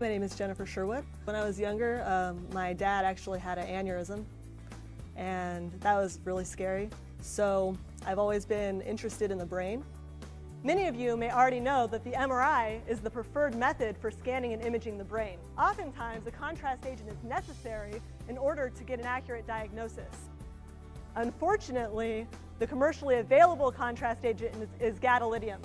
My name is Jennifer Sherwood. When I was younger, my dad actually had an aneurysm, and that was really scary. So I've always been interested in the brain. Many of you may already know that the MRI is the preferred method for scanning and imaging the brain. Oftentimes, a contrast agent is necessary in order to get an accurate diagnosis. Unfortunately, the commercially available contrast agent is gadolinium.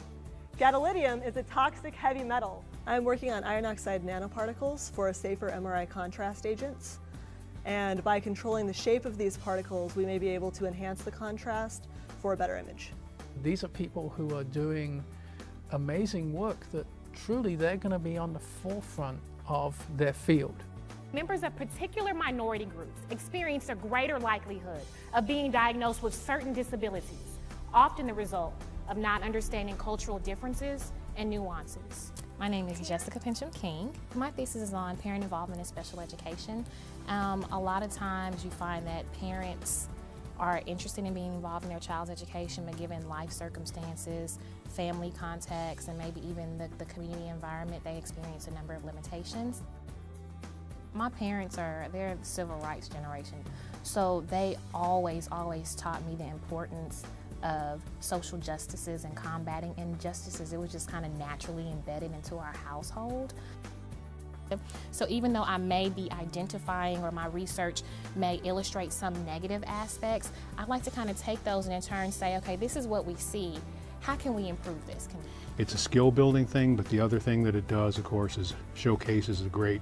Gadolinium is a toxic heavy metal. I'm working on iron oxide nanoparticles for a safer MRI contrast agents. And by controlling the shape of these particles, we may be able to enhance the contrast for a better image. These are people who are doing amazing work that truly they're going to be on the forefront of their field. Members of particular minority groups experience a greater likelihood of being diagnosed with certain disabilities, often the result of not understanding cultural differences and nuances. My name is Jessica Pincham-King. My thesis is on parent involvement in special education. A lot of times you find that parents are interested in being involved in their child's education, but given life circumstances, family context, and maybe even the community environment, they experience a number of limitations. My parents they're the civil rights generation, so they always taught me the importance of social justices and combating injustices. It was just kind of naturally embedded into our household. So even though I may be identifying or my research may illustrate some negative aspects, I like to kind of take those and in turn say, okay, this is what we see. How can we improve this? It's a skill building thing, but the other thing that it does, of course, is showcases the great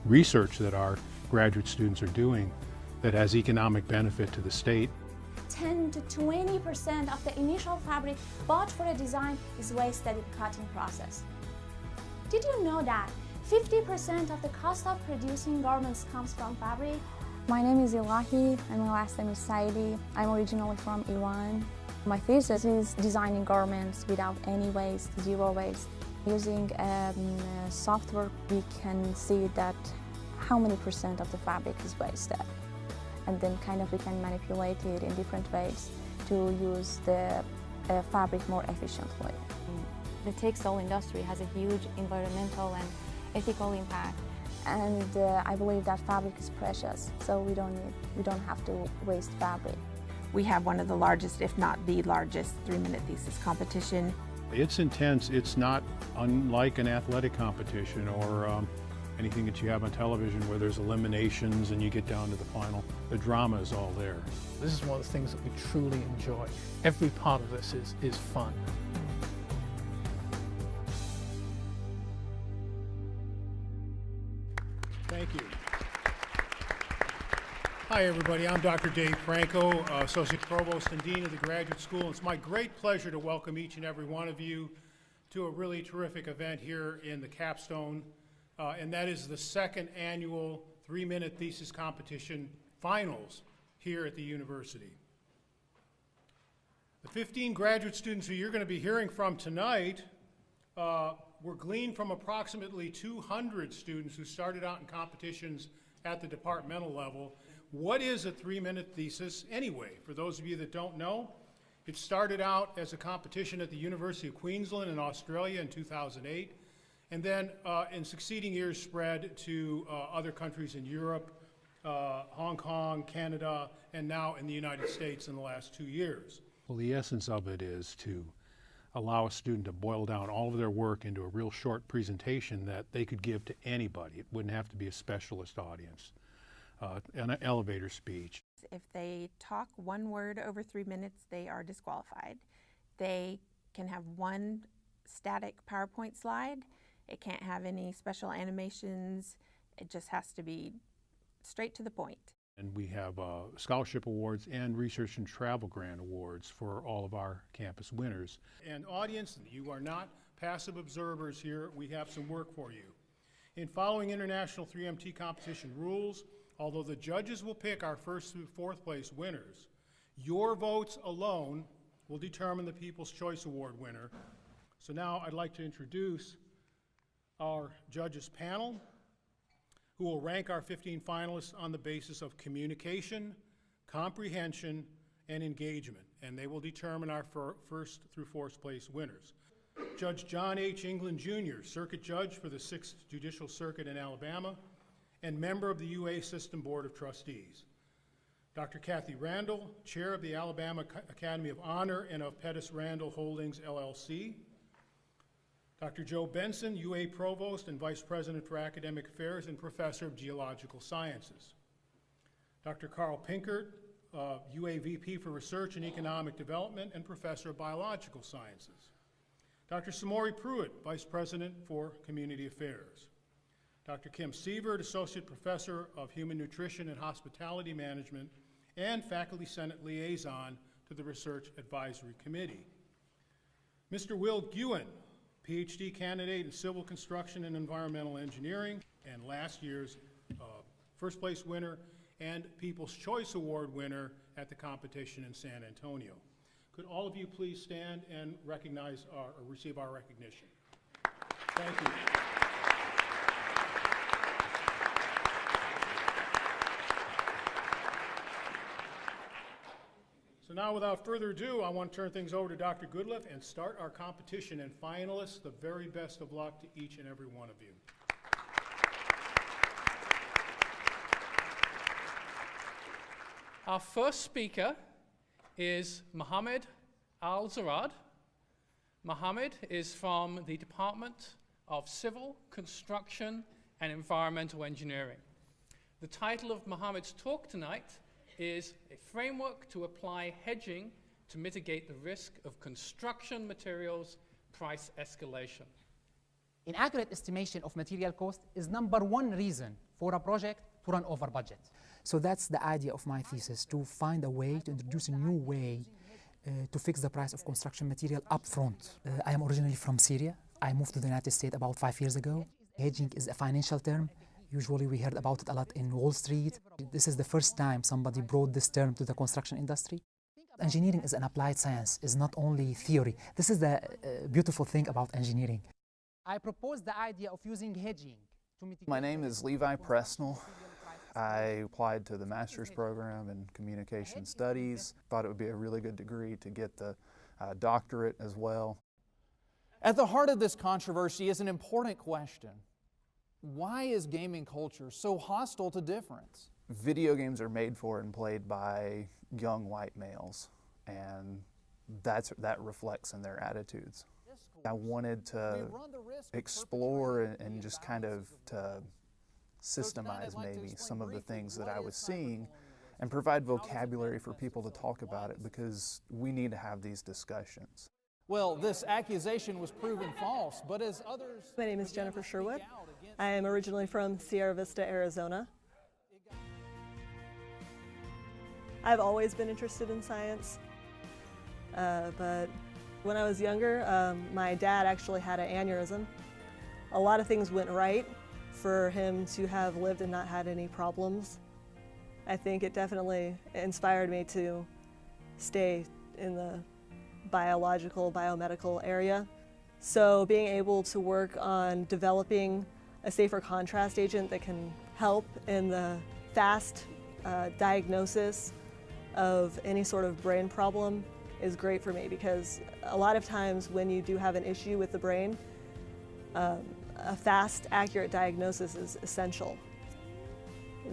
research that our graduate students are doing that has economic benefit to the state. 10 to 20% of the initial fabric bought for a design is wasted in the cutting process. Did you know that 50% of the cost of producing garments comes from fabric? My name is Elahi and my last name is Saidi. I'm originally from Iran. My thesis is designing garments without any waste, zero waste. Using software, we can see that how many percent of the fabric is wasted. And then kind of we can manipulate it in different ways to use the fabric more efficiently. The textile industry has a huge environmental and ethical impact. And I believe that fabric is precious, so we don't have to waste fabric. We have one of the largest, if not the largest, 3-minute thesis competition. It's intense. It's not unlike an athletic competition or anything that you have on television where there's eliminations and you get down to the final. The drama is all there. This is one of the things that we truly enjoy. Every part of this is fun. Thank you. Hi everybody, I'm Dr. Dave Franco, Associate Provost and Dean of the Graduate School. It's my great pleasure to welcome each and every one of you to a really terrific event here in the Capstone, and that is the second annual 3-minute thesis competition finals here at the university. The 15 graduate students who you're going to be hearing from tonight were gleaned from approximately 200 students who started out in competitions at the departmental level. What is a 3-minute thesis anyway? For those of you that don't know, it started out as a competition at the University of Queensland in Australia in 2008, and then in succeeding years spread to other countries in Europe, Hong Kong, Canada, and now in the United States in the last 2 years. Well, the essence of it is to allow a student to boil down all of their work into a real short presentation that they could give to anybody. It wouldn't have to be a specialist audience. An elevator speech. If they talk one word over 3 minutes, they are disqualified. They can have one static PowerPoint slide. It can't have any special animations. It just has to be straight to the point. And we have scholarship awards and research and travel grant awards for all of our campus winners. And audience, you are not passive observers here. We have some work for you. In following international 3MT competition rules, although the judges will pick our first through fourth place winners, your votes alone will determine the People's Choice Award winner. So now I'd like to introduce our judges panel, who will rank our 15 finalists on the basis of communication, comprehension, and engagement. And they will determine our first through fourth place winners. Judge John H. England Jr., Circuit Judge for the 6th Judicial Circuit in Alabama, and member of the UA System Board of Trustees. Dr. Kathy Randall, Chair of the Alabama Academy of Honor and of Pettis Randall Holdings, LLC. Dr. Joe Benson, UA Provost and Vice President for Academic Affairs and Professor of Geological Sciences. Dr. Carl Pinkert, UA VP for Research and Economic Development and Professor of Biological Sciences. Dr. Samori Pruitt, Vice President for Community Affairs. Dr. Kim Sievert, Associate Professor of Human Nutrition and Hospitality Management and Faculty Senate Liaison to the Research Advisory Committee. Mr. Will Guin, PhD candidate in Civil Construction and Environmental Engineering, and last year's first place winner and People's Choice Award winner at the competition in San Antonio. Could all of you please stand and recognize or receive our recognition? Thank you. So now, without further ado, I want to turn things over to Dr. Goodliff and start our competition. And finalists, the very best of luck to each and every one of you. Our first speaker is Mohammed Al-Zarad. Mohammed is from the Department of Civil, Construction, and Environmental Engineering. The title of Mohammed's talk tonight is A Framework to Apply Hedging to Mitigate the Risk of Construction Materials Price Escalation. Inaccurate estimation of material cost is #1 reason for a project to run over budget. So that's the idea of my thesis, to find a way to introduce a new way to fix the price of construction material up front. I am originally from Syria. I moved to the United States about 5 years ago. Hedging is a financial term. Usually we heard about it a lot in Wall Street. This is the first time somebody brought this term to the construction industry. Engineering is an applied science, it's not only theory. This is the beautiful thing about engineering. I propose the idea of using hedging to mitigate. My name is Levi Presnell. I applied to the master's program in communication studies. Thought it would be a really good degree to get the doctorate as well. At the heart of this controversy is an important question. Why is gaming culture so hostile to difference? Video games are made for and played by young white males, and that reflects in their attitudes. I wanted to explore and just kind of to systemize maybe some of the things that I was seeing and provide vocabulary for people to talk about it, because we need to have these discussions. Well, this accusation was proven false, but as others... My name is Jennifer Sherwood. I am originally from Sierra Vista, Arizona. I've always been interested in science, but when I was younger, my dad actually had an aneurysm. A lot of things went right for him to have lived and not had any problems. I think it definitely inspired me to stay in the biological, biomedical area. So being able to work on developing a safer contrast agent that can help in the fast diagnosis of any sort of brain problem is great for me, because a lot of times when you do have an issue with the brain, a fast, accurate diagnosis is essential.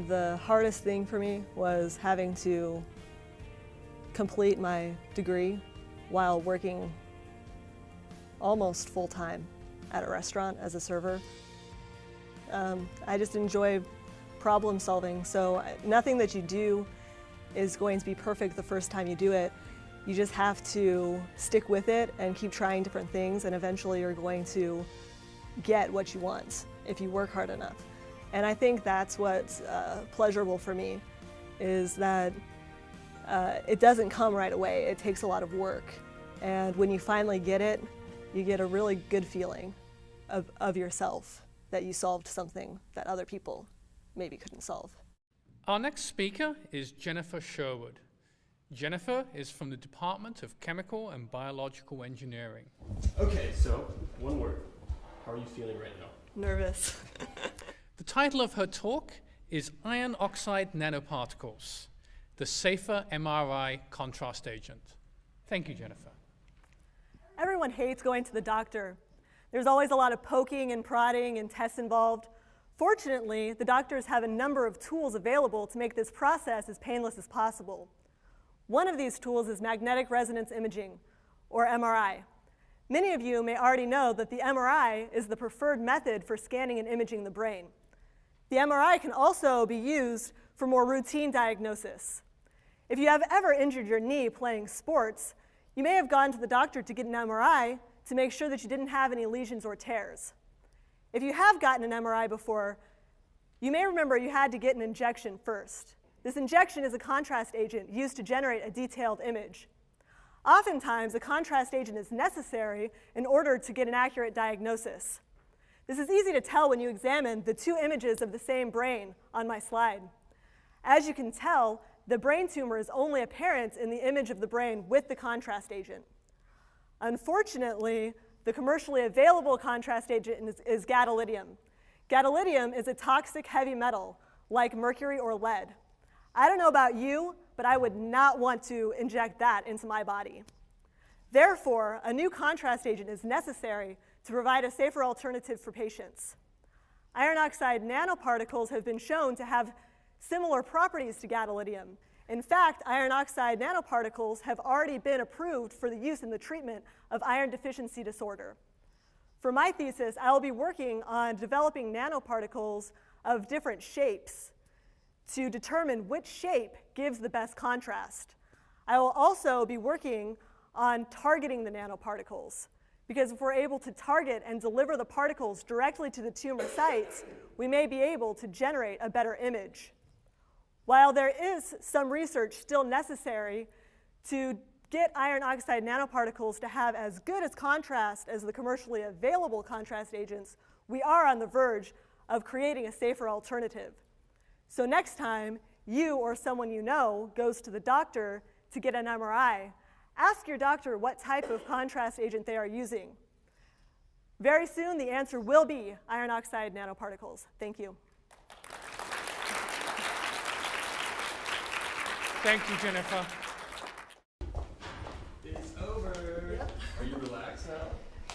The hardest thing for me was having to complete my degree while working almost full-time at a restaurant as a server. I just enjoy problem solving, so nothing that you do is going to be perfect the first time you do it. You just have to stick with it and keep trying different things, and eventually you're going to get what you want if you work hard enough. And I think that's what's pleasurable for me, is that it doesn't come right away. It takes a lot of work. And when you finally get it, you get a really good feeling of yourself, that you solved something that other people maybe couldn't solve. Our next speaker is Jennifer Sherwood. Jennifer is from the Department of Chemical and Biological Engineering. Okay, so one word. How are you feeling right now? Nervous. The title of her talk is Iron Oxide Nanoparticles, the Safer MRI Contrast Agent. Thank you, Jennifer. Everyone hates going to the doctor. There's always a lot of poking and prodding and tests involved. Fortunately, the doctors have a number of tools available to make this process as painless as possible. One of these tools is magnetic resonance imaging, or MRI. Many of you may already know that the MRI is the preferred method for scanning and imaging the brain. The MRI can also be used for more routine diagnosis. If you have ever injured your knee playing sports, you may have gone to the doctor to get an MRI to make sure that you didn't have any lesions or tears. If you have gotten an MRI before, you may remember you had to get an injection first. This injection is a contrast agent used to generate a detailed image. Oftentimes, a contrast agent is necessary in order to get an accurate diagnosis. This is easy to tell when you examine the two images of the same brain on my slide. As you can tell, the brain tumor is only apparent in the image of the brain with the contrast agent. Unfortunately, the commercially available contrast agent is gadolinium. Gadolinium is a toxic heavy metal, like mercury or lead. I don't know about you, but I would not want to inject that into my body. Therefore, a new contrast agent is necessary to provide a safer alternative for patients. Iron oxide nanoparticles have been shown to have similar properties to gadolinium. In fact, iron oxide nanoparticles have already been approved for the use in the treatment of iron deficiency disorder. For my thesis, I will be working on developing nanoparticles of different shapes to determine which shape gives the best contrast. I will also be working on targeting the nanoparticles, because if we're able to target and deliver the particles directly to the tumor sites, we may be able to generate a better image. While there is some research still necessary to get iron oxide nanoparticles to have as good as contrast as the commercially available contrast agents, we are on the verge of creating a safer alternative. So next time you or someone you know goes to the doctor to get an MRI, ask your doctor what type of contrast agent they are using. Very soon the answer will be iron oxide nanoparticles. Thank you. Thank you, Jennifer. It's over. Yep. Are you relaxed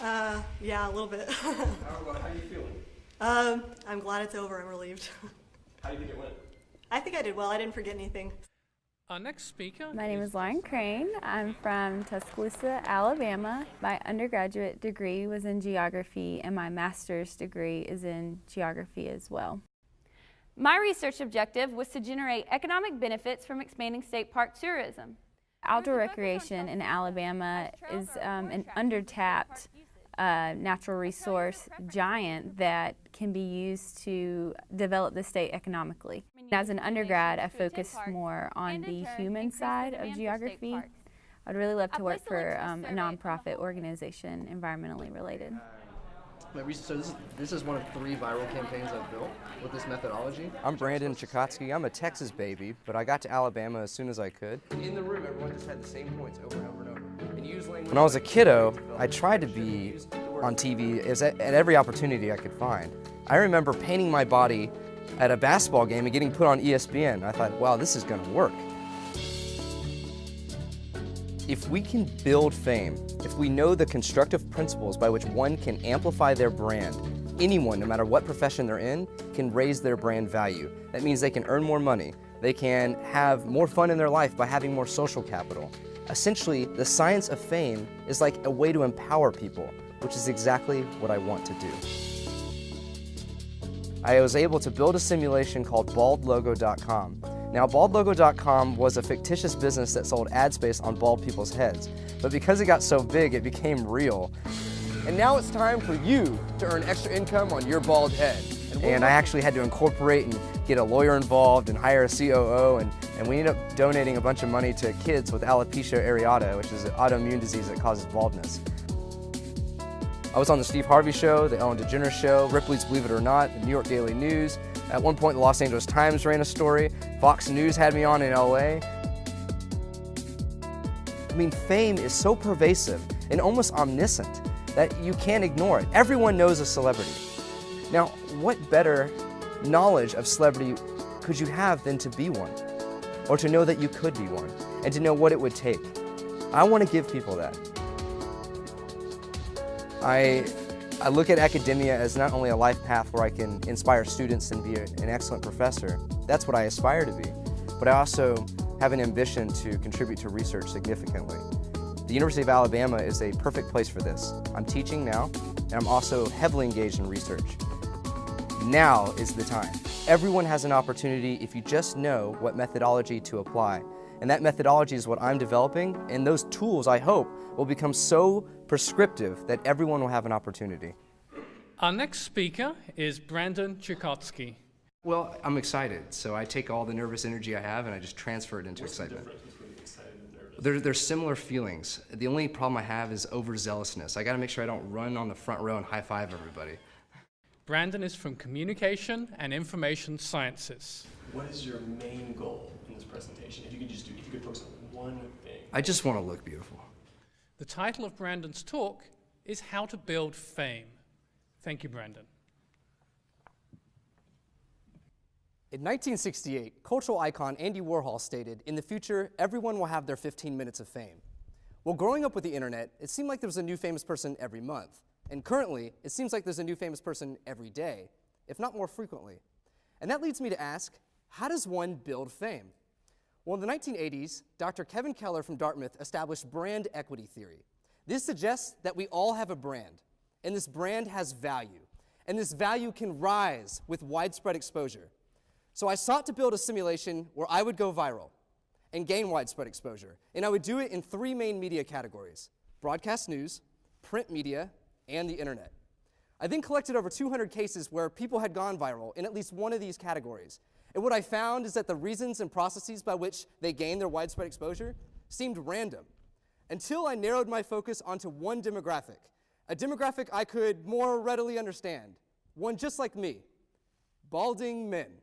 now? Yeah, a little bit. How are you feeling? I'm glad it's over. I'm relieved. How do you think it went? I think I did well. I didn't forget anything. Our next speaker. My name is Lauren Crane. I'm from Tuscaloosa, Alabama. My undergraduate degree was in geography, and my master's degree is in geography as well. My research objective was to generate economic benefits from expanding state park tourism. Outdoor recreation in Alabama is an undertapped natural resource giant that can be used to develop the state economically. As an undergrad, I focused more on the human side of geography. I'd really love to work for a nonprofit organization environmentally related. So this is one of 3 viral campaigns I've built with this methodology. I'm Brandon Tchaikovsky. I'm a Texas baby, but I got to Alabama as soon as I could. In the room, everyone just had the same points over and over and over. And use language. When I was a kiddo, I tried to be on TV at every opportunity I could find. I remember painting my body at a basketball game and getting put on ESPN. I thought, wow, this is going to work. If we can build fame, if we know the constructive principles by which one can amplify their brand, anyone, no matter what profession they're in, can raise their brand value. That means they can earn more money. They can have more fun in their life by having more social capital. Essentially, the science of fame is like a way to empower people, which is exactly what I want to do. I was able to build a simulation called baldlogo.com. Now, baldlogo.com was a fictitious business that sold ad space on bald people's heads, but because it got so big, it became real. And now it's time for you to earn extra income on your bald head. And I actually had to incorporate and get a lawyer involved and hire a COO, and we ended up donating a bunch of money to kids with alopecia areata, which is an autoimmune disease that causes baldness. I was on the Steve Harvey Show, the Ellen DeGeneres Show, Ripley's Believe It or Not, the New York Daily News. At one point, the Los Angeles Times ran a story. Fox News had me on in LA. I mean, fame is so pervasive and almost omniscient that you can't ignore it. Everyone knows a celebrity. Now, what better knowledge of celebrity could you have than to be one? Or to know that you could be one, and to know what it would take? I want to give people that. I look at academia as not only a life path where I can inspire students and be an excellent professor. That's what I aspire to be. But I also have an ambition to contribute to research significantly. The University of Alabama is a perfect place for this. I'm teaching now, and I'm also heavily engaged in research. Now is the time. Everyone has an opportunity if you just know what methodology to apply. And that methodology is what I'm developing, and those tools, I hope, will become so prescriptive that everyone will have an opportunity. Our next speaker is Brandon Tchaikovsky. Well, I'm excited, so I take all the nervous energy I have and I just transfer it into excitement. What's the difference between excited and nervous? They're similar feelings. The only problem I have is overzealousness. I gotta make sure I don't run on the front row and high-five everybody. Brandon is from Communication and Information Sciences. What is your main goal in this presentation? If you could focus on one thing. I just want to look beautiful. The title of Brandon's talk is How to Build Fame. Thank you, Brandon. In 1968, cultural icon Andy Warhol stated, "In the future, everyone will have their 15 minutes of fame." Well, growing up with the internet, it seemed like there was a new famous person every month. And currently, it seems like there's a new famous person every day, if not more frequently. And that leads me to ask, how does one build fame? Well, in the 1980s, Dr. Kevin Keller from Dartmouth established brand equity theory. This suggests that we all have a brand, and this brand has value, and this value can rise with widespread exposure. So I sought to build a simulation where I would go viral and gain widespread exposure, and I would do it in three main media categories: broadcast news, print media, and the internet. I then collected over 200 cases where people had gone viral in at least one of these categories. And what I found is that the reasons and processes by which they gained their widespread exposure seemed random, until I narrowed my focus onto one demographic, a demographic I could more readily understand, one just like me: balding men.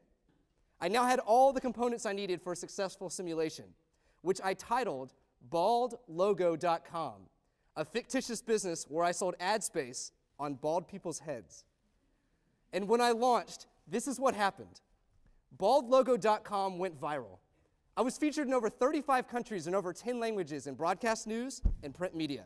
I now had all the components I needed for a successful simulation, which I titled baldlogo.com, a fictitious business where I sold ad space on bald people's heads. And when I launched, this is what happened. Baldlogo.com went viral. I was featured in over 35 countries and over 10 languages in broadcast news and print media.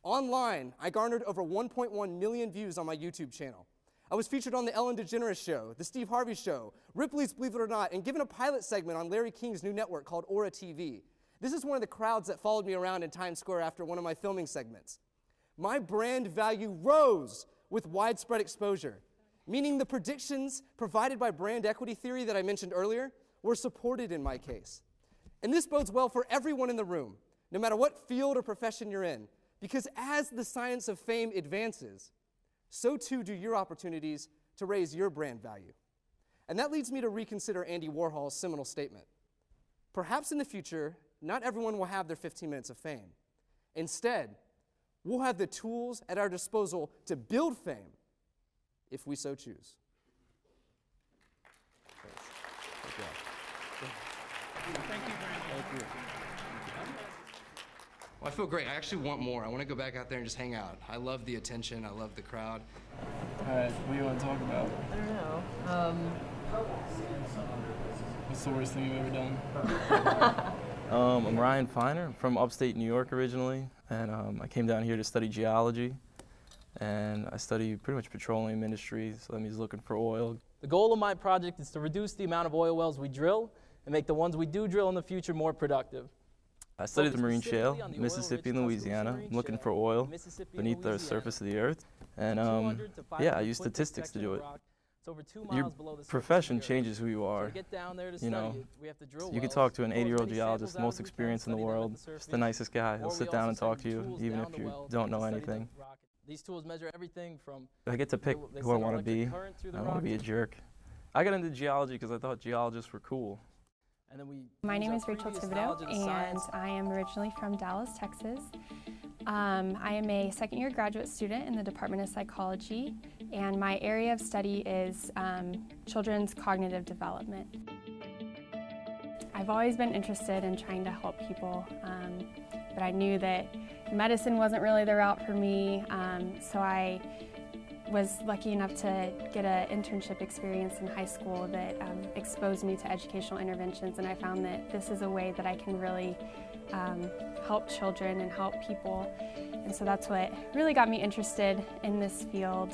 Online, I garnered over 1.1 million views on my YouTube channel. I was featured on The Ellen DeGeneres Show, The Steve Harvey Show, Ripley's Believe It or Not, and given a pilot segment on Larry King's new network called Aura TV. This is one of the crowds that followed me around in Times Square after one of my filming segments. My brand value rose with widespread exposure, meaning the predictions provided by brand equity theory that I mentioned earlier were supported in my case. And this bodes well for everyone in the room, no matter what field or profession you're in, because as the science of fame advances, so too do your opportunities to raise your brand value. And that leads me to reconsider Andy Warhol's seminal statement. Perhaps in the future, not everyone will have their 15 minutes of fame. Instead, we'll have the tools at our disposal to build fame if we so choose. Thank you, Brandon. Thank you. Well, I feel great. I actually want more. I want to go back out there and just hang out. I love the attention. I love the crowd. All right, what do you want to talk about? I don't know. What's the worst thing you've ever done? I'm Ryan Feiner. I'm from upstate New York originally, and I came down here to study geology, and I study pretty much petroleum industry, so that means looking for oil. The goal of my project is to reduce the amount of oil wells we drill and make the ones we do drill in the future more productive. I studied the marine shale, Mississippi and Louisiana. I'm looking for oil beneath the surface of the earth, and yeah, I use statistics to do it. Your profession changes who you are. You know, you can talk to an 80-year-old geologist, most experienced in the world, just the nicest guy. He'll sit down and talk to you, even if you don't know anything. These tools measure everything from I get to pick who I want to be. I want to be a jerk. I got into geology because I thought geologists were cool. My name is Rachel Thibodeaux, and I am originally from Dallas, Texas. I am a second-year graduate student in the Department of Psychology, and my area of study is children's cognitive development. I've always been interested in trying to help people, but I knew that medicine wasn't really the route for me, so I was lucky enough to get an internship experience in high school that exposed me to educational interventions, and I found that this is a way that I can really help children and help people. And so that's what really got me interested in this field.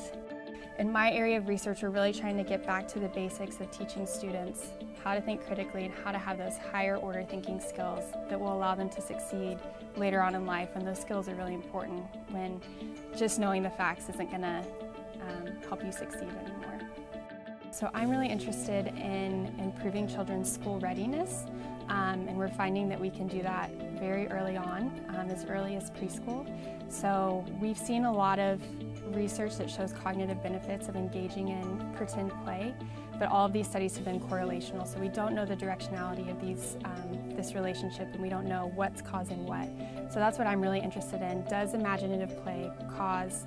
In my area of research, we're really trying to get back to the basics of teaching students how to think critically and how to have those higher order thinking skills that will allow them to succeed later on in life. And those skills are really important when just knowing the facts isn't going to help you succeed anymore. So I'm really interested in improving children's school readiness, and we're finding that we can do that very early on, as early as preschool. So we've seen a lot of research that shows cognitive benefits of engaging in pretend play, but all of these studies have been correlational, so we don't know the directionality of this relationship, and we don't know what's causing what. So that's what I'm really interested in. Does imaginative play cause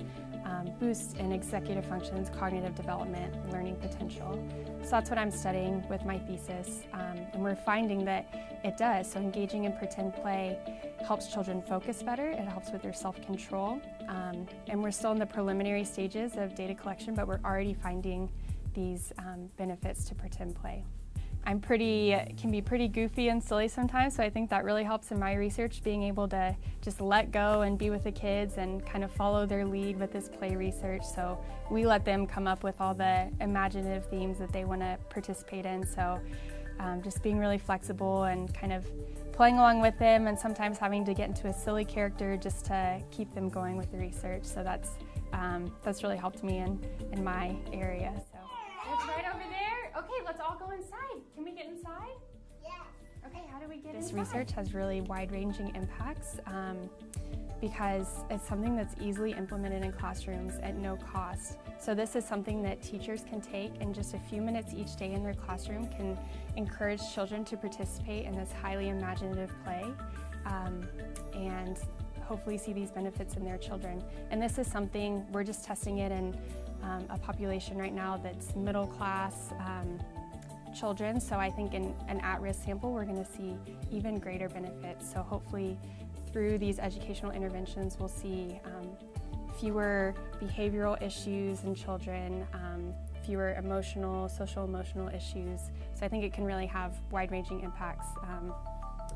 boosts in executive functions, cognitive development, learning potential? So that's what I'm studying with my thesis, and we're finding that it does. So engaging in pretend play helps children focus better, it helps with their self-control, and we're still in the preliminary stages of data collection, but we're already finding these benefits to pretend play. I'm can be pretty goofy and silly sometimes, so I think that really helps in my research, being able to just let go and be with the kids and kind of follow their lead with this play research. So we let them come up with all the imaginative themes that they want to participate in. So just being really flexible and kind of playing along with them, and sometimes having to get into a silly character just to keep them going with the research. So that's really helped me in my area. So. It's right over there. Okay, let's all go inside. Can we get inside? Yes. Okay, how do we get inside? This research has really wide-ranging impacts because it's something that's easily implemented in classrooms at no cost. So this is something that teachers can take in just a few minutes each day in their classroom, can encourage children to participate in this highly imaginative play, and hopefully see these benefits in their children. And this is something, we're just testing it in a population right now that's middle class children, so I think in an at-risk sample we're going to see even greater benefits. So hopefully through these educational interventions we'll see fewer behavioral issues in children, fewer social emotional issues. So I think it can really have wide-ranging impacts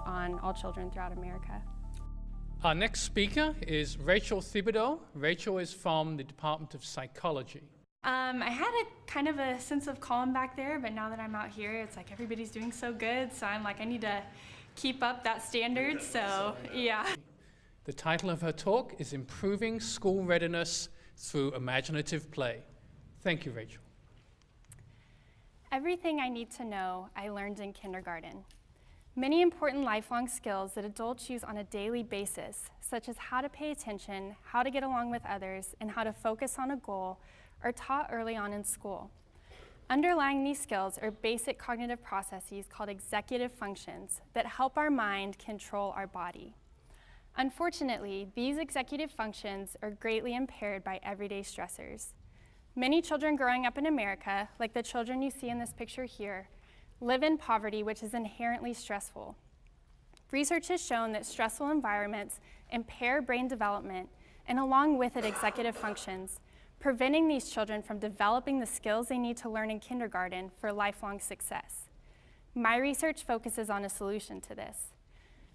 on all children throughout America. Our next speaker is Rachel Thibodeaux. Rachel is from the Department of Psychology. I had a kind of a sense of calm back there, but now that I'm out here, it's like everybody's doing so good, so I'm like, I need to keep up that standard, so yeah. The title of her talk is Improving School Readiness Through Imaginative Play. Thank you, Rachel. Everything I need to know, I learned in kindergarten. Many important lifelong skills that adults use on a daily basis, such as how to pay attention, how to get along with others, and how to focus on a goal, are taught early on in school. Underlying these skills are basic cognitive processes called executive functions that help our mind control our body. Unfortunately, these executive functions are greatly impaired by everyday stressors. Many children growing up in America, like the children you see in this picture here, live in poverty, which is inherently stressful. Research has shown that stressful environments impair brain development and along with it executive functions, preventing these children from developing the skills they need to learn in kindergarten for lifelong success. My research focuses on a solution to this.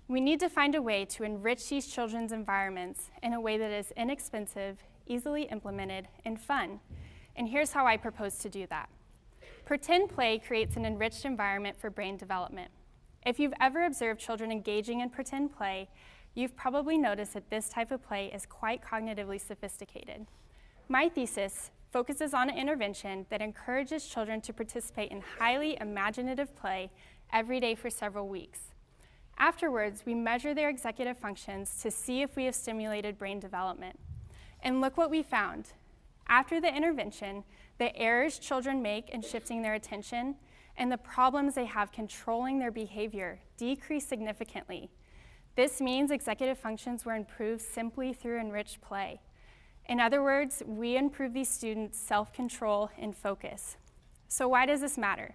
We need to find a way to enrich these children's environments in a way that is inexpensive, easily implemented, and fun. And here's how I propose to do that. Pretend play creates an enriched environment for brain development. If you've ever observed children engaging in pretend play, you've probably noticed that this type of play is quite cognitively sophisticated. My thesis focuses on an intervention that encourages children to participate in highly imaginative play every day for several weeks. Afterwards, we measure their executive functions to see if we have stimulated brain development. And look what we found. After the intervention, the errors children make in shifting their attention and the problems they have controlling their behavior decrease significantly. This means executive functions were improved simply through enriched play. In other words, we improve these students' self-control and focus. So why does this matter?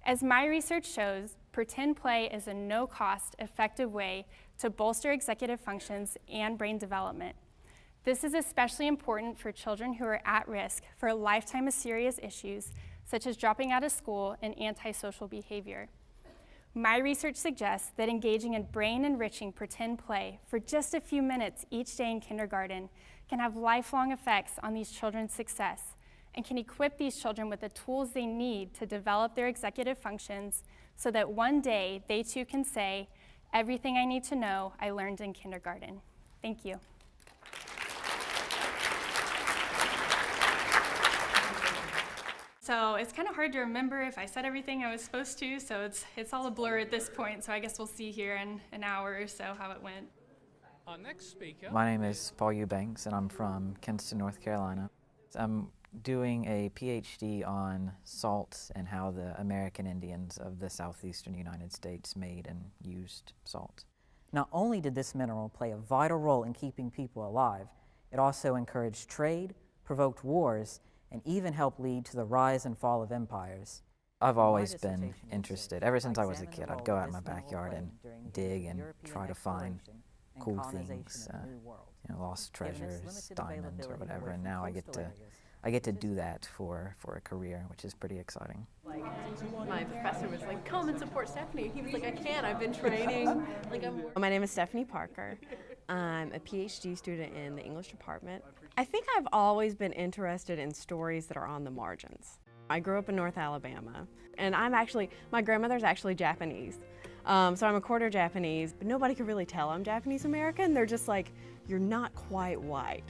As my research shows, pretend play is a no-cost, effective way to bolster executive functions and brain development. This is especially important for children who are at risk for a lifetime of serious issues, such as dropping out of school and antisocial behavior. My research suggests that engaging in brain-enriching pretend play for just a few minutes each day in kindergarten can have lifelong effects on these children's success and can equip these children with the tools they need to develop their executive functions so that one day they too can say, "Everything I need to know, I learned in kindergarten." Thank you. So it's kind of hard to remember if I said everything I was supposed to, so it's all a blur at this point, so I guess we'll see here in an hour or so how it went. Our next speaker. My name is Paul Eubanks, and I'm from Kinston, North Carolina. I'm doing a PhD on salt and how the American Indians of the southeastern United States made and used salt. Not only did this mineral play a vital role in keeping people alive, it also encouraged trade, provoked wars, and even helped lead to the rise and fall of empires. I've always been interested. Ever since I was a kid, I'd go out in my backyard and dig and try to find cool things, lost treasures, diamonds, or whatever. And now I get to do that for a career, which is pretty exciting. My professor was like, "Come and support Stephanie." He was like, "I can't. I've been training." My name is Stephanie Parker. I'm a PhD student in the English department. I think I've always been interested in stories that are on the margins. I grew up in North Alabama, and my grandmother's actually Japanese. So I'm a quarter Japanese, but nobody could really tell I'm Japanese American. They're just like, "You're not quite white."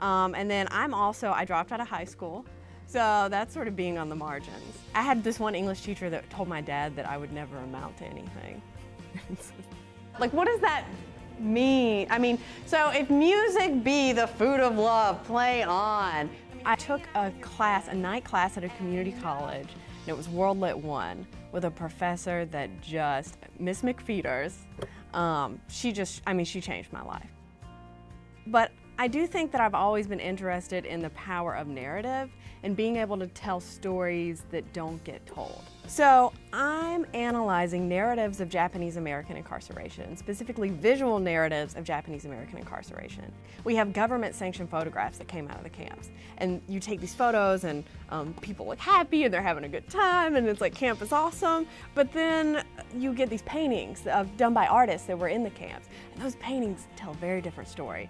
And then I dropped out of high school, so that's sort of being on the margins. I had this one English teacher that told my dad that I would never amount to anything. Like, what does that mean? I mean, so if music be the food of love, play on. I took a night class at a community college, and it was World Lit 1 with a professor that Miss McFeeters, she changed my life. But I do think that I've always been interested in the power of narrative and being able to tell stories that don't get told. So I'm analyzing narratives of Japanese American incarceration, specifically visual narratives of Japanese American incarceration. We have government-sanctioned photographs that came out of the camps, and you take these photos and people look happy and they're having a good time and it's like camp is awesome, but then you get these paintings done by artists that were in the camps, and those paintings tell a very different story.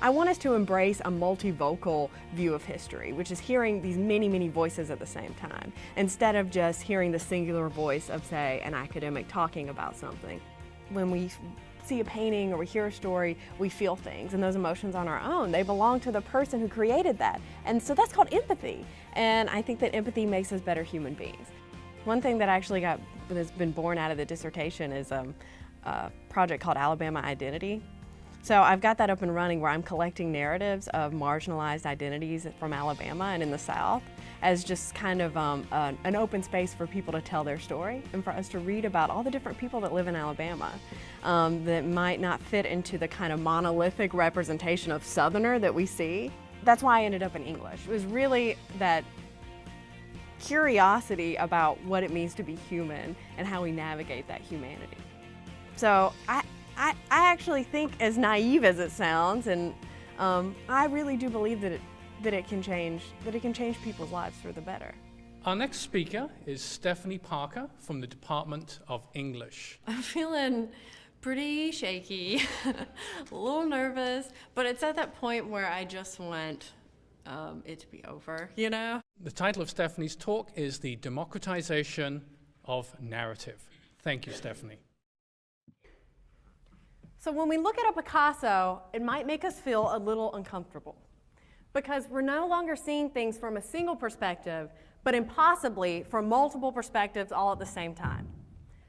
I want us to embrace a multivocal view of history, which is hearing these many, many voices at the same time, instead of just hearing the singular voice of, say, an academic talking about something. When we see a painting or we hear a story, we feel things, and those emotions on our own, they belong to the person who created that. And so that's called empathy, and I think that empathy makes us better human beings. One thing that has been born out of the dissertation is a project called Alabama Identity. So I've got that up and running where I'm collecting narratives of marginalized identities from Alabama and in the South as just kind of an open space for people to tell their story and for us to read about all the different people that live in Alabama that might not fit into the kind of monolithic representation of Southerner that we see. That's why I ended up in English. It was really that curiosity about what it means to be human and how we navigate that humanity. So I actually think, as naive as it sounds, and I really do believe that it can change people's lives for the better. Our next speaker is Stephanie Parker from the Department of English. I'm feeling pretty shaky, a little nervous, but it's at that point where I just want it to be over, you know? The title of Stephanie's talk is The Democratization of Narrative. Thank you, Stephanie. So when we look at a Picasso, it might make us feel a little uncomfortable because we're no longer seeing things from a single perspective, but impossibly from multiple perspectives all at the same time.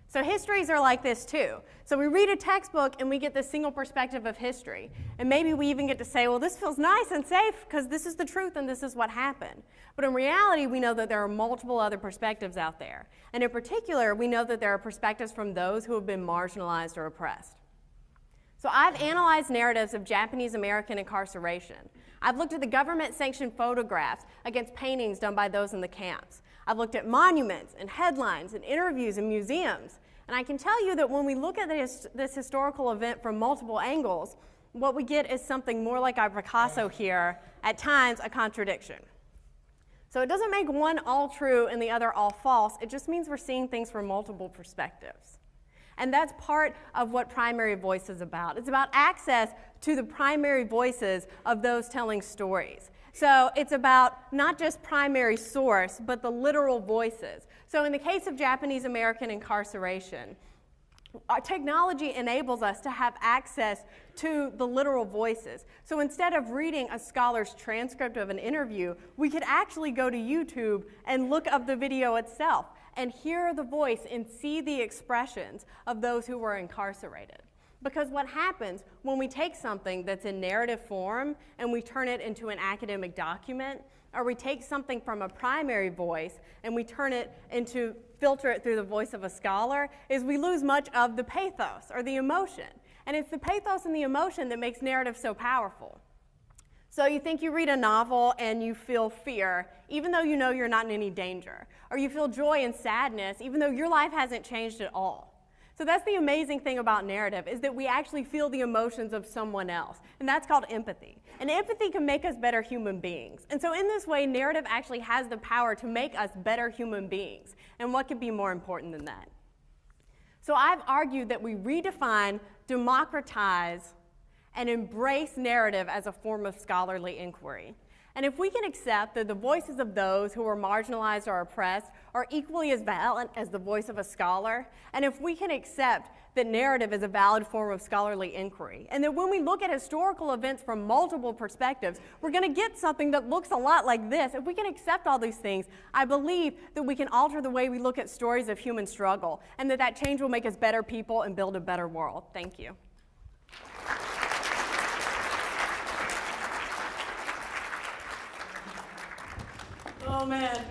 So histories are like this too. So we read a textbook and we get this single perspective of history. And maybe we even get to say, well, this feels nice and safe because this is the truth and this is what happened. But in reality, we know that there are multiple other perspectives out there. And in particular, we know that there are perspectives from those who have been marginalized or oppressed. So I've analyzed narratives of Japanese American incarceration. I've looked at the government-sanctioned photographs against paintings done by those in the camps. I've looked at monuments and headlines and interviews and museums. And I can tell you that when we look at this historical event from multiple angles, what we get is something more like our Picasso here, at times a contradiction. So it doesn't make one all true and the other all false. It just means we're seeing things from multiple perspectives. And that's part of what primary voice is about. It's about access to the primary voices of those telling stories. So it's about not just primary source, but the literal voices. So in the case of Japanese American incarceration, our technology enables us to have access to the literal voices. So instead of reading a scholar's transcript of an interview, we could actually go to YouTube and look up the video itself and hear the voice and see the expressions of those who were incarcerated. Because what happens when we take something that's in narrative form and we turn it into an academic document, or we take something from a primary voice and we filter it through the voice of a scholar, is we lose much of the pathos or the emotion. And it's the pathos and the emotion that makes narrative so powerful. So you think you read a novel and you feel fear, even though you know you're not in any danger. Or you feel joy and sadness, even though your life hasn't changed at all. So that's the amazing thing about narrative, is that we actually feel the emotions of someone else. And that's called empathy. And empathy can make us better human beings. And so in this way, narrative actually has the power to make us better human beings. And what could be more important than that? So I've argued that we redefine, democratize, and embrace narrative as a form of scholarly inquiry. And if we can accept that the voices of those who are marginalized or oppressed are equally as valid as the voice of a scholar, and if we can accept that narrative is a valid form of scholarly inquiry, and that when we look at historical events from multiple perspectives, we're going to get something that looks a lot like this. If we can accept all these things, I believe that we can alter the way we look at stories of human struggle, and that change will make us better people and build a better world. Thank you. Oh man,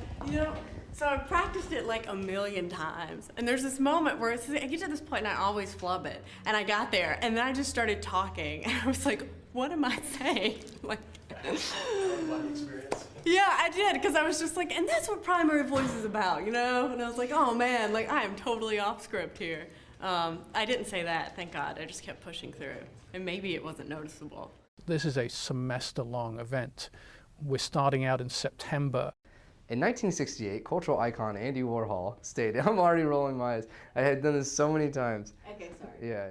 so I've practiced it like a million times, and there's this moment where I get to this point and I always flub it, and I got there, and then I just started talking, and I was like, what am I saying? Like, yeah, I did, because I was just like, and that's what primary voice is about, and I was like, oh man, like I am totally off script here. I didn't say that, thank God, I just kept pushing through, and maybe it wasn't noticeable. This is a semester-long event. We're starting out in September. In 1968, cultural icon Andy Warhol stated, I'm already rolling my eyes. I had done this so many times. Okay, sorry. Yeah.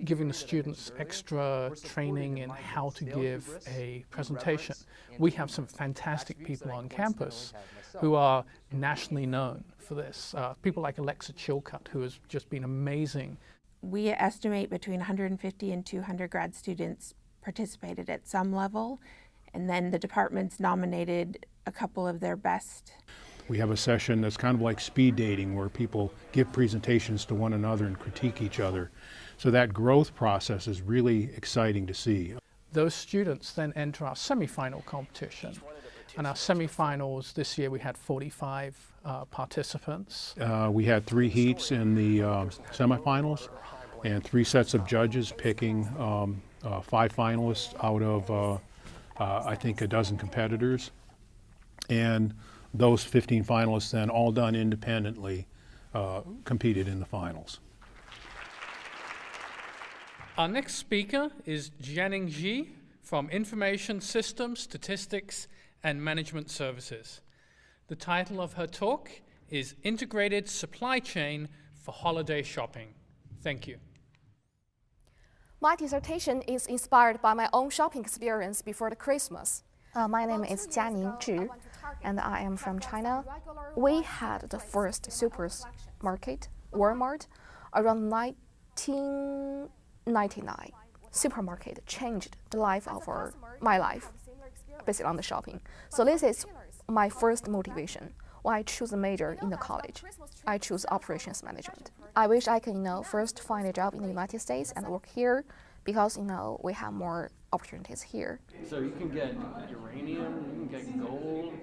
Giving the students extra training in how to give a presentation. We have some fantastic people on campus who are nationally known for this. People like Alexa Chilcutt, who has just been amazing. We estimate between 150 and 200 grad students participated at some level, and then the departments nominated a couple of their best. We have a session that's kind of like speed dating, where people give presentations to one another and critique each other. So that growth process is really exciting to see. Those students then enter our semifinal competition. And our semifinals this year, we had 45 participants. We had 3 heats in the semifinals and 3 sets of judges picking 5 finalists out of I think a dozen competitors. And those 15 finalists then, all done independently, competed in the finals. Our next speaker is Jianing Ji from Information Systems, Statistics, and Management Services. The title of her talk is Integrated Supply Chain for Holiday Shopping. Thank you. My dissertation is inspired by my own shopping experience before the Christmas. My name is Jianing Zhi, and I am from China. We had the first supermarket, Walmart, around 1999. Supermarket changed the life of my life, based on the shopping. So this is my first motivation. When I choose a major in the college, I choose operations management. I wish I can, first find a job in the United States and work here, because, we have more opportunities here. So you can get uranium, you can get gold.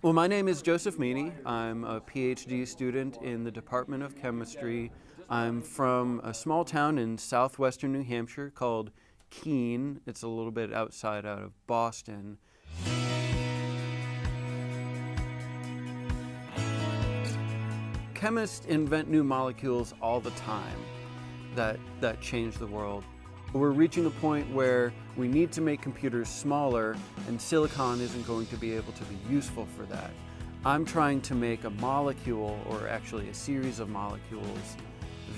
Well, my name is Joseph Meany. I'm a PhD student in the Department of Chemistry. I'm from a small town in southwestern New Hampshire called Keene. It's a little bit outside out of Boston. Chemists invent new molecules all the time that change the world. We're reaching a point where we need to make computers smaller, and silicon isn't going to be able to be useful for that. I'm trying to make a molecule, or actually a series of molecules,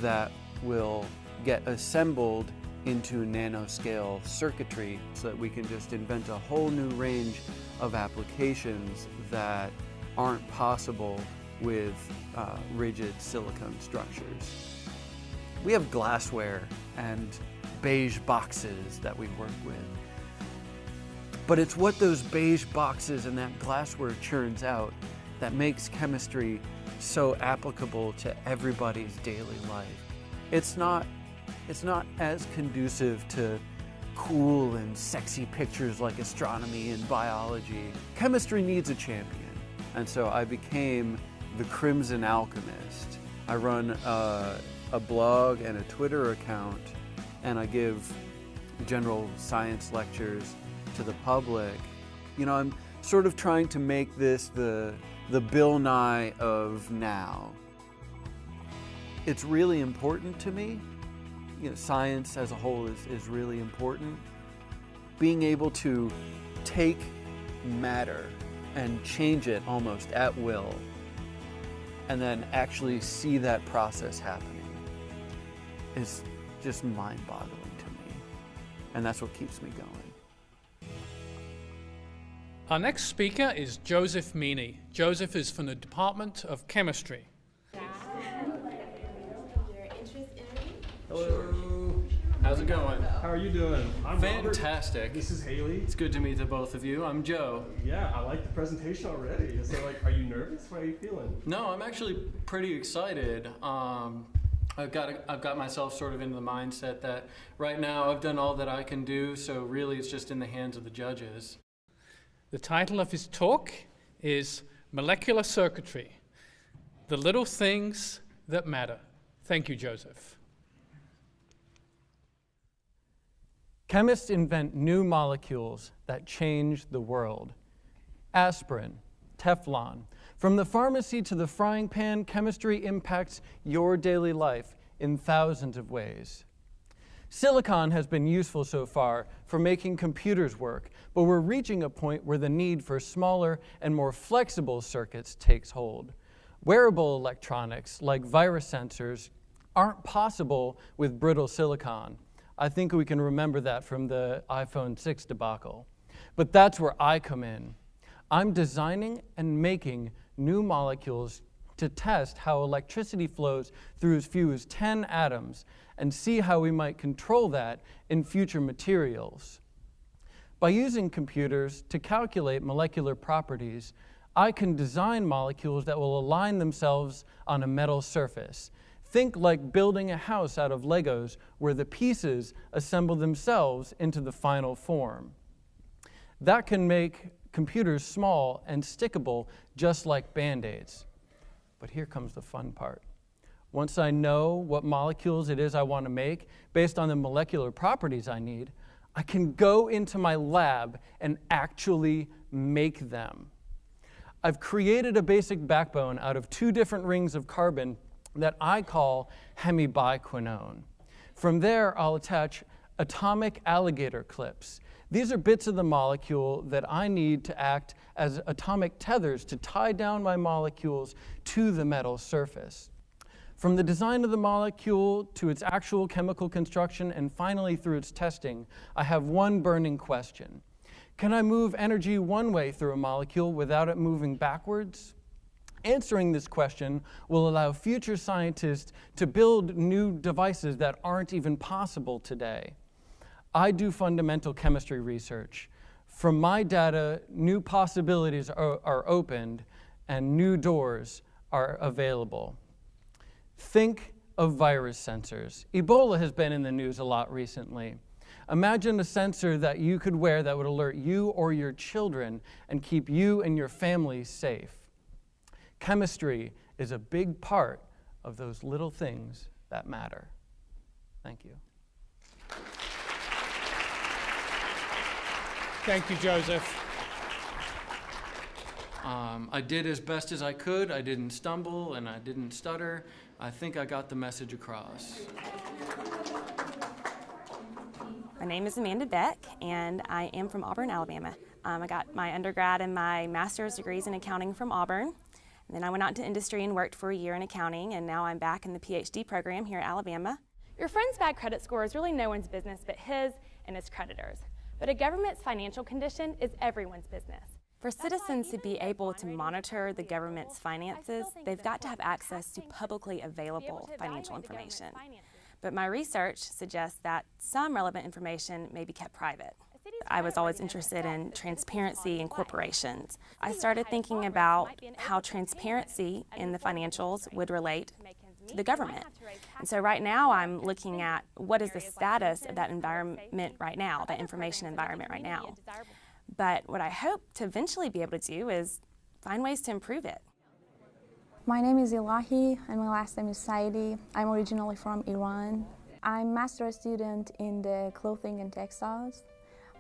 that will get assembled into nanoscale circuitry so that we can just invent a whole new range of applications that aren't possible with rigid silicon structures. We have glassware and beige boxes that we work with. But it's what those beige boxes and that glassware churns out that makes chemistry so applicable to everybody's daily life. It's not as conducive to cool and sexy pictures like astronomy and biology. Chemistry needs a champion, and so I became the Crimson Alchemist. I run a blog and a Twitter account, and I give general science lectures to the public. You know, I'm sort of trying to make this the Bill Nye of now. It's really important to me. You know, science as a whole is really important. Being able to take matter and change it almost at will, and then actually see that process happening, is just mind-boggling to me. And that's what keeps me going. Our next speaker is Joseph Meany. Joseph is from the Department of Chemistry. Hello. How's it going? How are you doing? I'm Fantastic. Robert. This is Haley. It's good to meet the both of you. I'm Joe. Yeah, I like the presentation already. So, like, are you nervous? How are you feeling? No, I'm actually pretty excited. I've got myself sort of into the mindset that right now I've done all that I can do, so really it's just in the hands of the judges. The title of his talk is Molecular Circuitry, the Little Things That Matter. Thank you, Joseph. Chemists invent new molecules that change the world. Aspirin, Teflon. From the pharmacy to the frying pan, chemistry impacts your daily life in thousands of ways. Silicon has been useful so far for making computers work, but we're reaching a point where the need for smaller and more flexible circuits takes hold. Wearable electronics, like virus sensors, aren't possible with brittle silicon. I think we can remember that from the iPhone 6 debacle. But that's where I come in. I'm designing and making new molecules to test how electricity flows through as few as 10 atoms and see how we might control that in future materials. By using computers to calculate molecular properties, I can design molecules that will align themselves on a metal surface. Think like building a house out of Legos where the pieces assemble themselves into the final form. That can make computers small and stickable just like Band-Aids. But here comes the fun part. Once I know what molecules it is I want to make based on the molecular properties I need, I can go into my lab and actually make them. I've created a basic backbone out of 2 different rings of carbon that I call hemibiquinone. From there, I'll attach atomic alligator clips. These are bits of the molecule that I need to act as atomic tethers to tie down my molecules to the metal surface. From the design of the molecule to its actual chemical construction and finally through its testing, I have one burning question. Can I move energy one way through a molecule without it moving backwards? Answering this question will allow future scientists to build new devices that aren't even possible today. I do fundamental chemistry research. From my data, new possibilities are opened and new doors are available. Think of virus sensors. Ebola has been in the news a lot recently. Imagine a sensor that you could wear that would alert you or your children and keep you and your family safe. Chemistry is a big part of those little things that matter. Thank you. Thank you, Joseph. I did as best as I could. I didn't stumble and I didn't stutter. I think I got the message across. My name is Amanda Beck, and I am from Auburn, Alabama. I got my undergrad and my master's degrees in accounting from Auburn. And then I went out into industry and worked for a year in accounting, and now I'm back in the PhD program here at Alabama. Your friend's bad credit score is really no one's business but his and his creditors. But a government's financial condition is everyone's business. For citizens to be able to monitor the government's finances, they've got to have access to publicly available financial information. But my research suggests that some relevant information may be kept private. I was always interested in transparency in corporations. I started thinking about how transparency in the financials would relate to the government. And so right now I'm looking at what is the status of that environment right now, that information environment right now. But what I hope to eventually be able to do is find ways to improve it. My name is Elahi and my last name is Saidi. I'm originally from Iran. I'm a master's student in the clothing and textiles.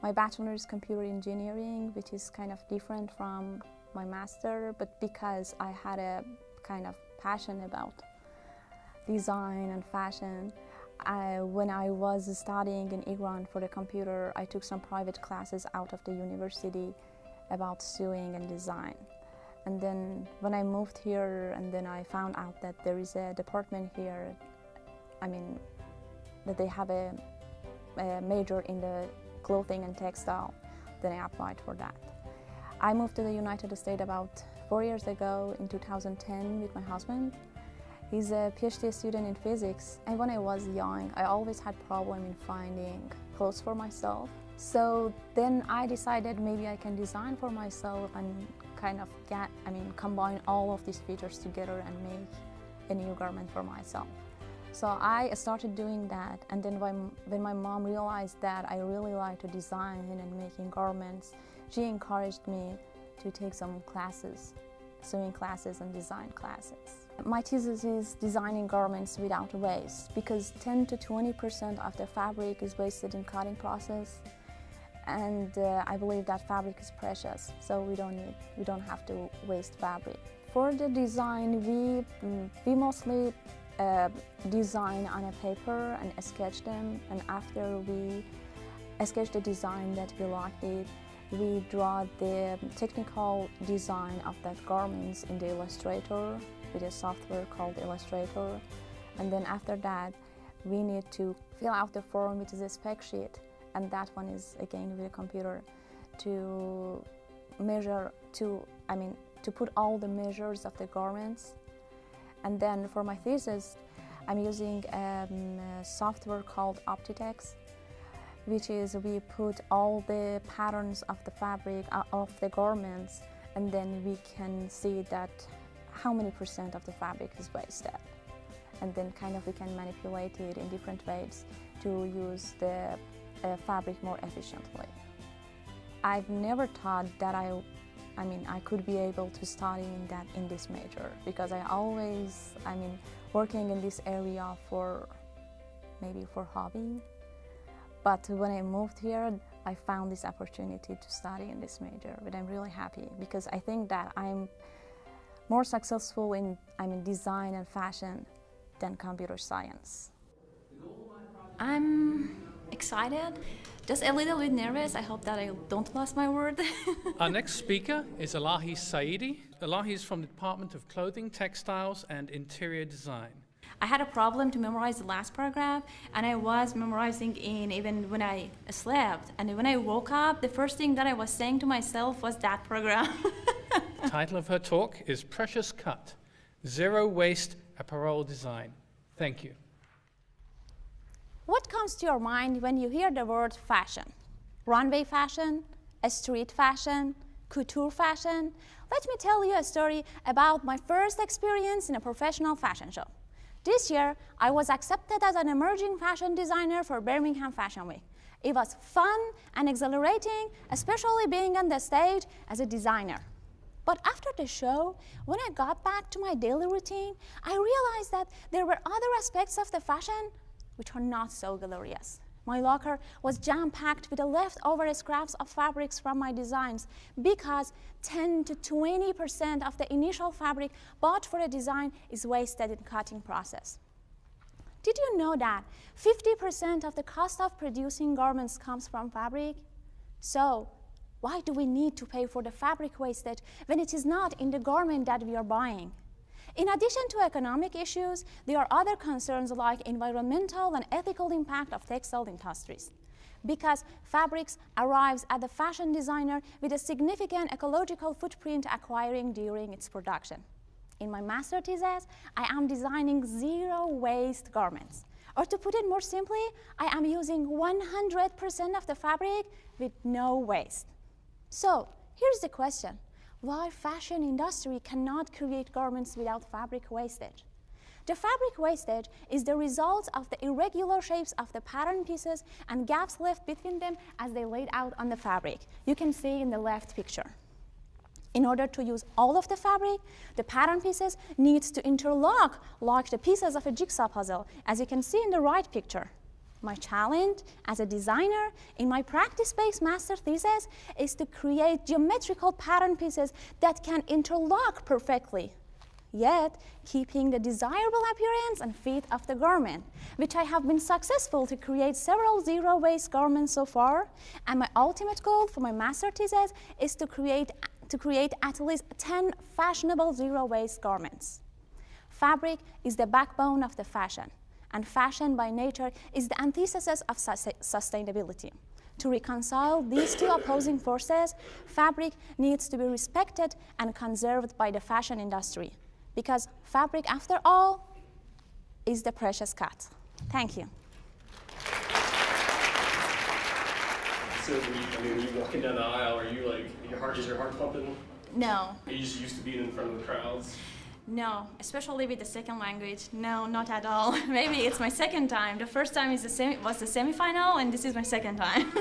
My bachelor is computer engineering, which is kind of different from my master, but because I had a kind of passion about design and fashion, when I was studying in Iran for the computer, I took some private classes out of the university about sewing and design. And then when I moved here, and then I found out that there is a department here, that they have a major in the clothing and textile, then I applied for that. I moved to the United States about 4 years ago in 2010 with my husband. He's a PhD student in physics, and when I was young, I always had problem in finding clothes for myself. So then I decided maybe I can design for myself and kind of combine all of these features together and make a new garment for myself. So I started doing that, and then when my mom realized that I really like to design and making garments, she encouraged me to take some classes, sewing classes and design classes. My thesis is designing garments without waste, because 10 to 20% of the fabric is wasted in cutting process, and I believe that fabric is precious, so we don't have to waste fabric. For the design, we mostly design on a paper and sketch them, and after we sketch the design that we liked it, we draw the technical design of that garments in the Illustrator with a software called Illustrator, and then after that we need to fill out the form, which is a spec sheet, and that one is again with a computer to measure, to put all the measures of the garments. And then for my thesis, I'm using a software called Optitex, which is we put all the patterns of the fabric of the garments, and then we can see that how many % of the fabric is wasted. And then we can manipulate it in different ways to use the fabric more efficiently. I've never thought that I could be able to study in this major, because I always, working in this area maybe for hobby. But when I moved here, I found this opportunity to study in this major, but I'm really happy because I think that I'm more successful in design and fashion than computer science. I'm excited, just a little bit nervous. I hope that I don't lose my word. Our next speaker is Elahi Saidi. Elahi is from the Department of Clothing, Textiles, and Interior Design. I had a problem to memorize the last paragraph, and I was memorizing even when I slept. And when I woke up, the first thing that I was saying to myself was that program. The title of her talk is Precious Cut, Zero Waste Apparel Design. Thank you. What comes to your mind when you hear the word fashion? Runway fashion, street fashion, couture fashion? Let me tell you a story about my first experience in a professional fashion show. This year, I was accepted as an emerging fashion designer for Birmingham Fashion Week. It was fun and exhilarating, especially being on the stage as a designer. But after the show, when I got back to my daily routine, I realized that there were other aspects of the fashion which are not so glorious. My locker was jam-packed with the leftover scraps of fabrics from my designs because 10 to 20% of the initial fabric bought for a design is wasted in cutting process. Did you know that 50% of the cost of producing garments comes from fabric? So, why do we need to pay for the fabric wastage when it is not in the garment that we are buying? In addition to economic issues, there are other concerns like environmental and ethical impact of textile industries. Because fabrics arrives at the fashion designer with a significant ecological footprint acquiring during its production. In my master thesis, I am designing zero-waste garments. Or to put it more simply, I am using 100% of the fabric with no waste. So, here's the question. Why fashion industry cannot create garments without fabric wastage? The fabric wastage is the result of the irregular shapes of the pattern pieces and gaps left between them as they laid out on the fabric. You can see in the left picture. In order to use all of the fabric, the pattern pieces need to interlock like the pieces of a jigsaw puzzle, as you can see in the right picture. My challenge as a designer in my practice-based master thesis is to create geometrical pattern pieces that can interlock perfectly, yet keeping the desirable appearance and fit of the garment, which I have been successful to create several zero-waste garments so far, and my ultimate goal for my master thesis is to create at least 10 fashionable zero-waste garments. Fabric is the backbone of the fashion, and fashion by nature is the antithesis of sustainability. To reconcile these two opposing forces, fabric needs to be respected and conserved by the fashion industry, because fabric, after all, is the precious cut. Thank you. So when you're walking down the aisle, are you like, is your heart pumping? No. Are you just used to being in front of the crowds? No, especially with the second language. No, not at all. Maybe it's my second time. The first time was the semifinal, and this is my second time.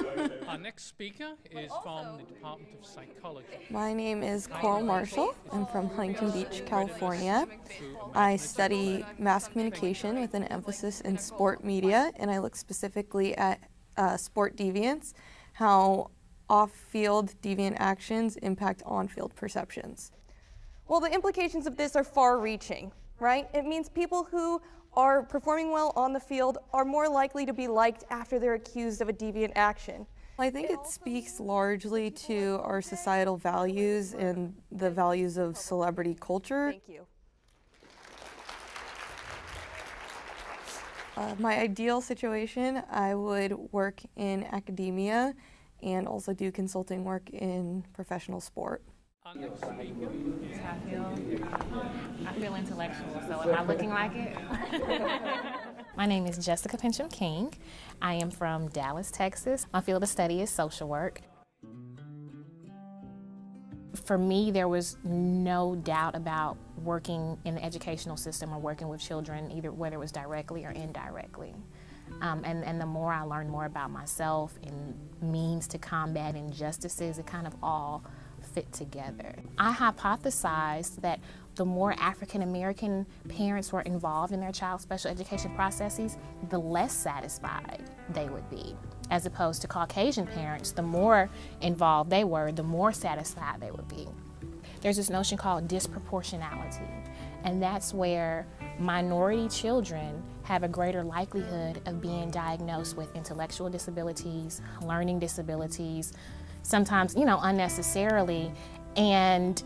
Our next speaker is from the Department of Psychology. My name is Coral Marshall. I'm from Huntington Beach, California. I study mass communication with an emphasis in sport media, and I look specifically at sport deviance, how off-field deviant actions impact on-field perceptions. Well, the implications of this are far-reaching, right? It means people who are performing well on the field are more likely to be liked after they're accused of a deviant action. I think it speaks largely to our societal values and the values of celebrity culture. Thank you. My ideal situation, I would work in academia and also do consulting work in professional sport. I feel intellectual, so am I looking like it? My name is Jessica Pincham King. I am from Dallas, Texas. My field of study is social work. For me, there was no doubt about working in the educational system or working with children, either whether it was directly or indirectly. And the more I learned more about myself and means to combat injustices, it kind of all fit together. I hypothesized that the more African American parents were involved in their child's special education processes, the less satisfied they would be. As opposed to Caucasian parents, the more involved they were, the more satisfied they would be. There's this notion called disproportionality, and that's where minority children have a greater likelihood of being diagnosed with intellectual disabilities, learning disabilities, sometimes, unnecessarily, and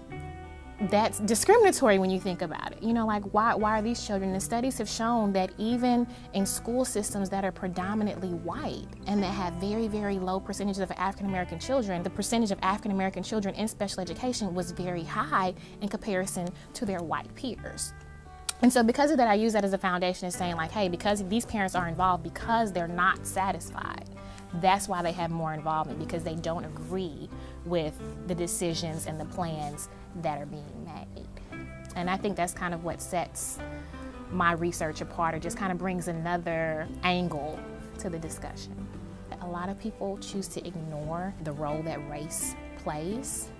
that's discriminatory when you think about it. Why are these children? The studies have shown that even in school systems that are predominantly white and that have very, very low percentages of African American children, the percentage of African American children in special education was very high in comparison to their white peers. And so because of that, I use that as a foundation of saying hey, because these parents are involved because they're not satisfied. That's why they have more involvement, because they don't agree with the decisions and the plans that are being made. And I think that's kind of what sets my research apart, or just kind of brings another angle to the discussion. A lot of people choose to ignore the role that race plays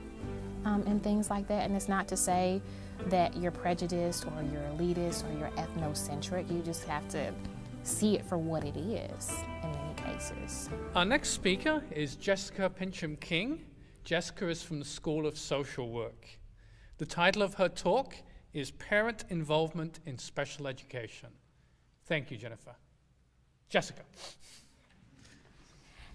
in things like that. And it's not to say that you're prejudiced or you're elitist or you're ethnocentric. You just have to see it for what it is in many cases. Our next speaker is Jessica Pincham King. Jessica is from the School of Social Work. The title of her talk is Parent Involvement in Special Education. Thank you, Jennifer. Jessica.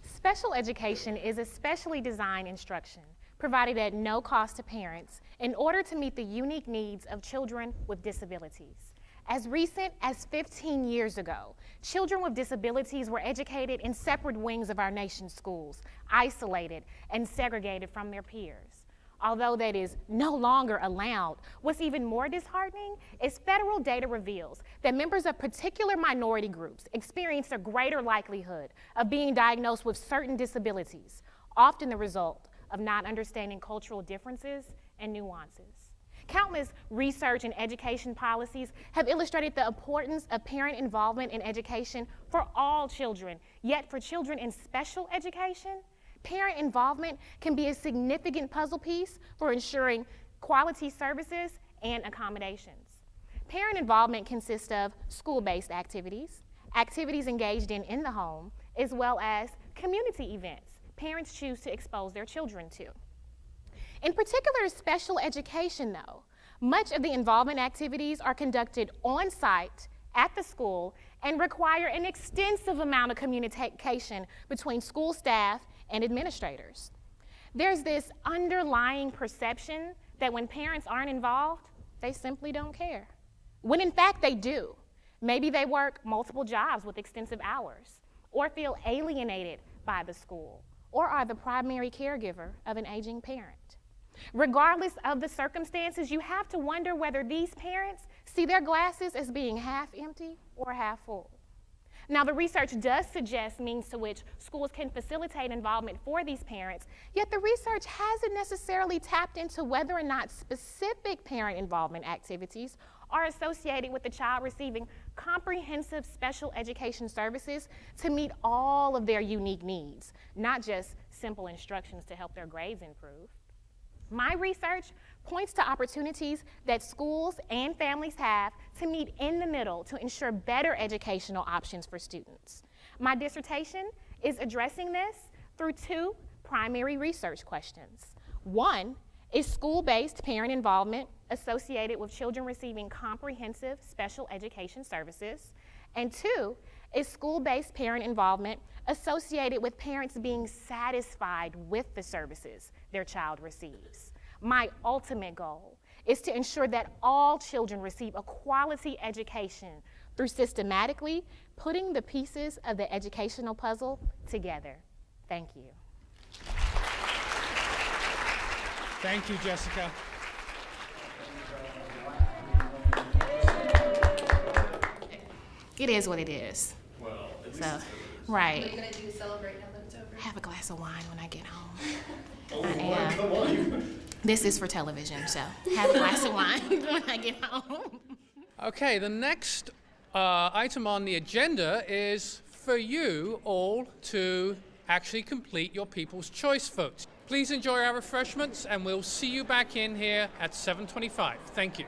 Special education is a specially designed instruction provided at no cost to parents in order to meet the unique needs of children with disabilities. As recent as 15 years ago, children with disabilities were educated in separate wings of our nation's schools, isolated and segregated from their peers. Although that is no longer allowed, what's even more disheartening is federal data reveals that members of particular minority groups experience a greater likelihood of being diagnosed with certain disabilities, often the result of not understanding cultural differences and nuances. Countless research and education policies have illustrated the importance of parent involvement in education for all children, yet for children in special education, parent involvement can be a significant puzzle piece for ensuring quality services and accommodations. Parent involvement consists of school-based activities, activities engaged in the home, as well as community events parents choose to expose their children to. In particular, special education, though, much of the involvement activities are conducted on-site at the school and require an extensive amount of communication between school staff and administrators. There's this underlying perception that when parents aren't involved, they simply don't care, when in fact they do. Maybe they work multiple jobs with extensive hours, or feel alienated by the school, or are the primary caregiver of an aging parent. Regardless of the circumstances, you have to wonder whether these parents see their glasses as being half empty or half full. Now, the research does suggest means to which schools can facilitate involvement for these parents, yet the research hasn't necessarily tapped into whether or not specific parent involvement activities are associated with the child receiving comprehensive special education services to meet all of their unique needs, not just simple instructions to help their grades improve. My research points to opportunities that schools and families have to meet in the middle to ensure better educational options for students. My dissertation is addressing this through two primary research questions. One, is school-based parent involvement associated with children receiving comprehensive special education services? And two, is school-based parent involvement associated with parents being satisfied with the services their child receives? My ultimate goal is to ensure that all children receive a quality education through systematically putting the pieces of the educational puzzle together. Thank you. Thank you, Jessica. It is what it is. Well, at least So, it's right. What are you gonna do to celebrate now that it's over? Have a glass of wine when I get home. Oh, I Lord, am. come on. This is for television, so have a glass of wine when I get home. Okay, the next item on the agenda is for you all to actually complete your People's Choice votes. Please enjoy our refreshments, and we'll see you back in here at 7:25. Thank you.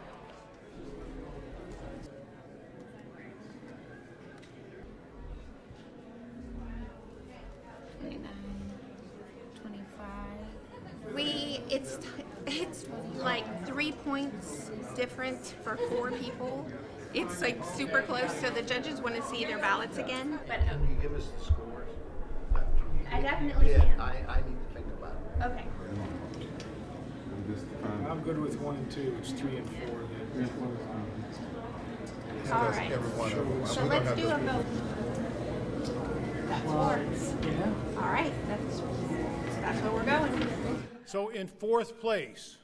It's like 3 points different for 4 people. It's like super close, so the judges want to see their ballots again. But Can you give us the scores? I definitely Yeah, can. I need to think about it. Okay. I'm good with 1 and 2. It's 3 and 4 then. All right. So let's do a vote. That works. All right. That's where we're going. So in 4th place,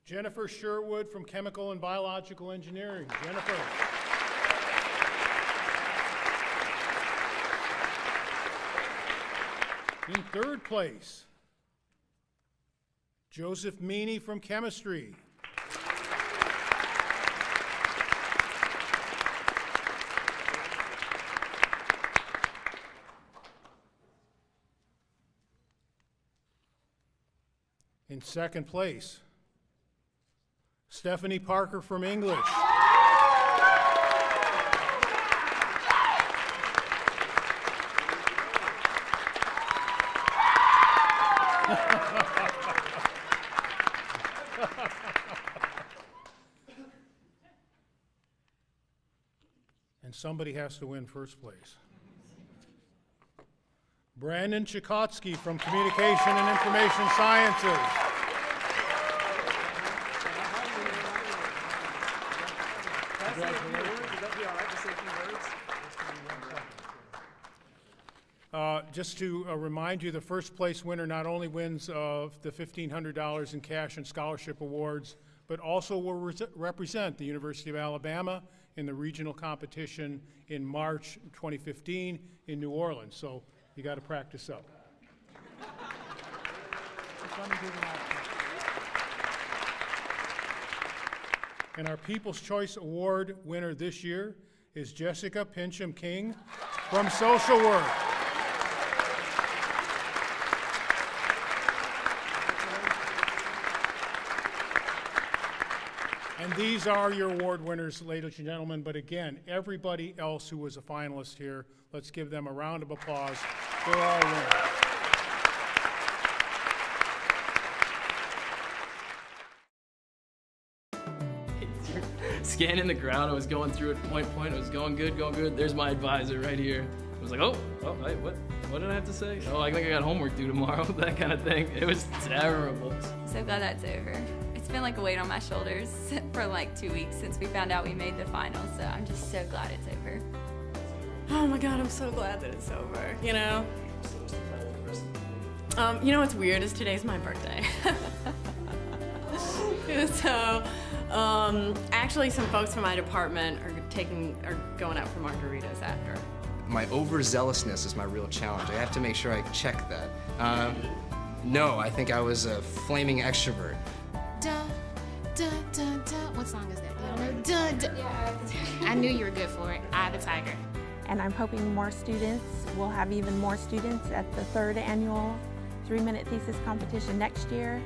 Jennifer Sherwood from Chemical and Biological Engineering. Jennifer. In 3rd place, Joseph Meany from Chemistry. In 2nd place, Stephanie Parker from English. And somebody has to win first place. Brandon Tchaikovsky from Communication and Information Sciences. Just to remind you, the first place winner not only wins the $1,500 in cash and scholarship awards, but also will represent the University of Alabama in the regional competition in March 2015 in New Orleans. So you got to practice up. And our People's Choice Award winner this year is Jessica Pincham King from Social Work. And these are your award winners, ladies and gentlemen. But again, everybody else who was a finalist here, let's give them a round of applause. They're all winners. Scanning the ground, I was going through it point. It was going good. There's my advisor right here. I was like, oh, wait, what did I have to say? Oh, I think I got homework due tomorrow, that kind of thing. It was terrible. So glad that's over. It's been like a weight on my shoulders for like 2 weeks since we found out we made the final, so I'm just so glad it's over. Oh my God, I'm so glad that it's over, you know? You know what's weird is today's my birthday. So, actually some folks from my department are going out for margaritas after. My overzealousness is my real challenge. I have to make sure I check that. No, I think I was a flaming extrovert. What song is that? I knew you were good for it. Eye of the Tiger. And I'm hoping more students, we'll have even more students at the 3rd annual 3-minute thesis competition next year.